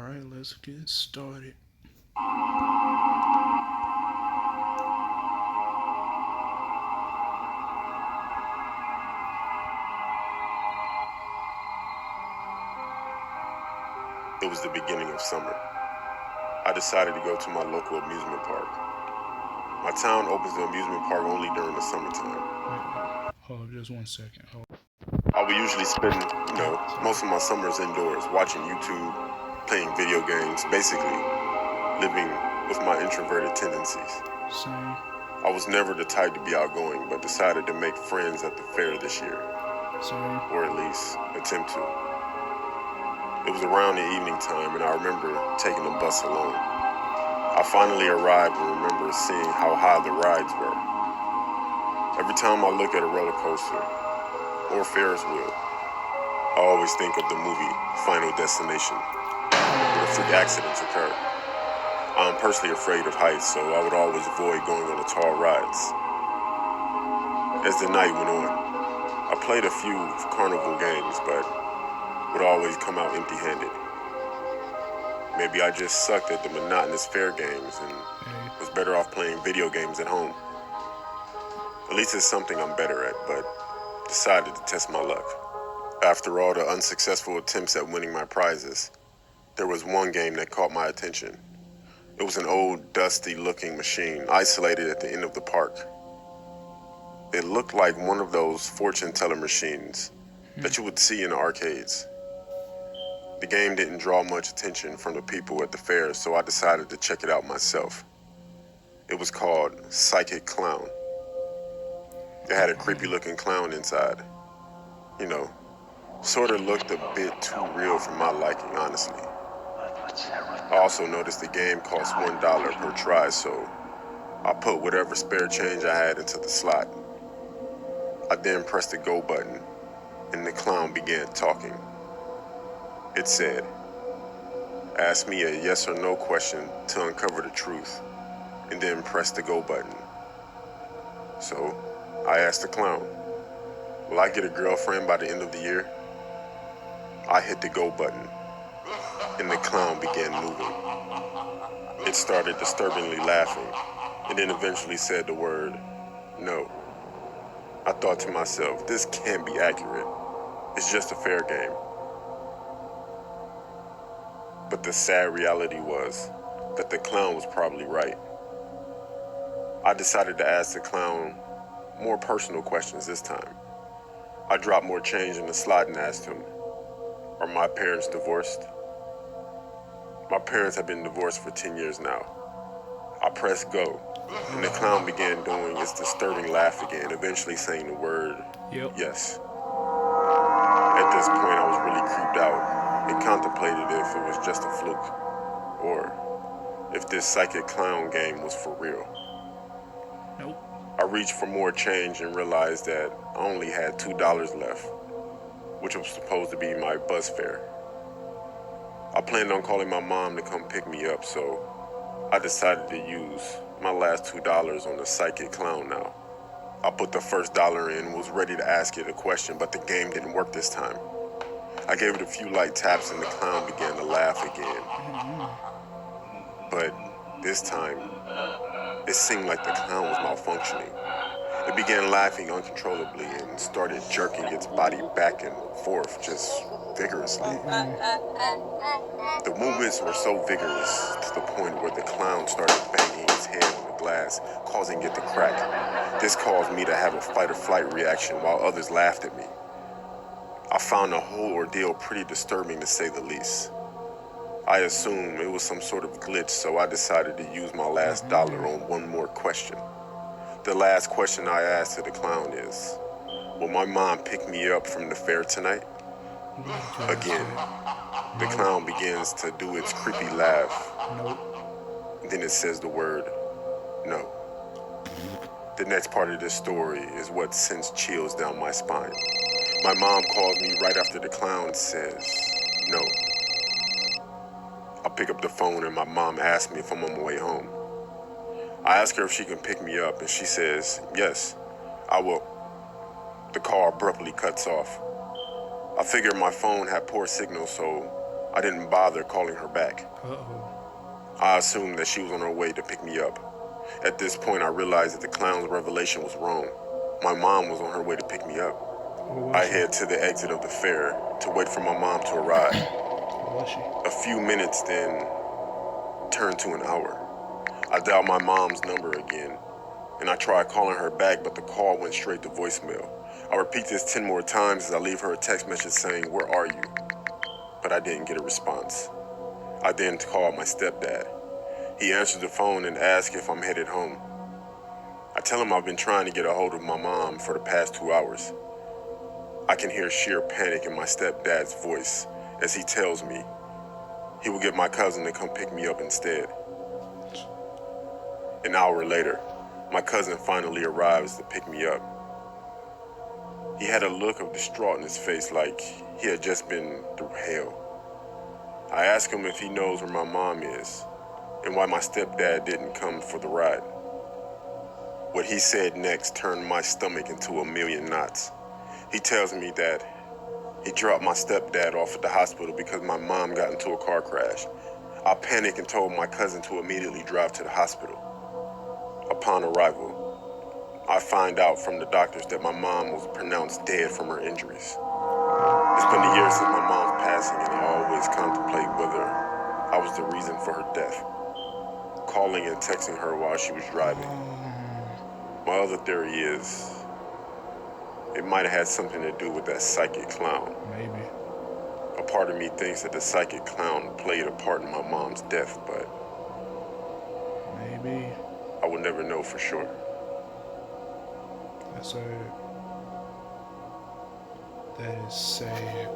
Alright, let's get started. It was the beginning of summer. I decided to go to my local amusement park. My town opens the amusement park only during the summertime. Hold up just 1 second. I would usually spend, most of my summers indoors, watching YouTube, playing video games, basically living with my introverted tendencies. Same. I was never the type to be outgoing, but decided to make friends at the fair this year, Same. or at least attempt to. It was around the evening time, and I remember taking the bus alone. I finally arrived and remember seeing how high the rides were. Every time I look at a roller coaster or Ferris wheel, I always think of the movie Final Destination, where freak accidents occur. I'm personally afraid of heights, so I would always avoid going on the tall rides. As the night went on, I played a few carnival games, but would always come out empty-handed. Maybe I just sucked at the monotonous fair games and was better off playing video games at home. At least it's something I'm better at, but decided to test my luck. After all the unsuccessful attempts at winning my prizes, there was one game that caught my attention. It was an old, dusty-looking machine isolated at the end of the park. It looked like one of those fortune-teller machines that you would see in the arcades. The game didn't draw much attention from the people at the fair, so I decided to check it out myself. It was called Psychic Clown. It had a creepy-looking clown inside. Sort of looked a bit too real for my liking, honestly. I also noticed the game cost $1 per try, so I put whatever spare change I had into the slot. I then pressed the go button, and the clown began talking. It said, "Ask me a yes or no question to uncover the truth, and then press the go button." So, I asked the clown, "Will I get a girlfriend by the end of the year?" I hit the go button, and the clown began moving. It started disturbingly laughing, and then eventually said the word, "No." I thought to myself, this can't be accurate. It's just a fair game. But the sad reality was that the clown was probably right. I decided to ask the clown more personal questions this time. I dropped more change in the slot and asked him, "Are my parents divorced?" My parents have been divorced for 10 years now. I pressed go, and the clown began doing its disturbing laugh again, eventually saying the word, yes. At this point, I was really creeped out and contemplated if it was just a fluke, or if this psychic clown game was for real. Nope. I reached for more change and realized that I only had $2 left, which was supposed to be my bus fare. I planned on calling my mom to come pick me up, so I decided to use my last $2 on the psychic clown now. I put the first dollar in and was ready to ask it a question, but the game didn't work this time. I gave it a few light taps and the clown began to laugh again. But this time, it seemed like the clown was malfunctioning. It began laughing uncontrollably and started jerking its body back and forth just vigorously. The movements were so vigorous to the point where the clown started banging his head on the glass, causing it to crack. This caused me to have a fight or flight reaction while others laughed at me. I found the whole ordeal pretty disturbing to say the least. I assumed it was some sort of glitch, so I decided to use my last dollar on one more question. The last question I asked to the clown is, "Will my mom pick me up from the fair tonight?" Again, the clown begins to do its creepy laugh. Then it says the word, "No." The next part of this story is what sends chills down my spine. My mom calls me right after the clown says, "No." I pick up the phone and my mom asks me if I'm on my way home. I ask her if she can pick me up and she says, "Yes, I will." The call abruptly cuts off. I figured my phone had poor signal, so I didn't bother calling her back. Uh-oh. I assumed that she was on her way to pick me up. At this point, I realized that the clown's revelation was wrong. My mom was on her way to pick me up. Where was I she? head to the exit of the fair to wait for my mom to arrive. Where was she? A few minutes then turned to an hour. I dialed my mom's number again, and I tried calling her back, but the call went straight to voicemail. I repeat this 10 more times as I leave her a text message saying, "Where are you?" But I didn't get a response. I then called my stepdad. He answered the phone and asked if I'm headed home. I tell him I've been trying to get a hold of my mom for the past 2 hours. I can hear sheer panic in my stepdad's voice as he tells me he will get my cousin to come pick me up instead. An hour later, my cousin finally arrives to pick me up. He had a look of distraught in his face like he had just been through hell. I ask him if he knows where my mom is and why my stepdad didn't come for the ride. What he said next turned my stomach into a million knots. He tells me that he dropped my stepdad off at the hospital because my mom got into a car crash. I panicked and told my cousin to immediately drive to the hospital. Upon arrival, I find out from the doctors that my mom was pronounced dead from her injuries. It's been a year since my mom's passing, and I always contemplate whether I was the reason for her death, calling and texting her while she was driving. My other theory is it might have had something to do with that psychic clown. Maybe. A part of me thinks that the psychic clown played a part in my mom's death, but Maybe. I will never know for sure. That's sad. That is sad.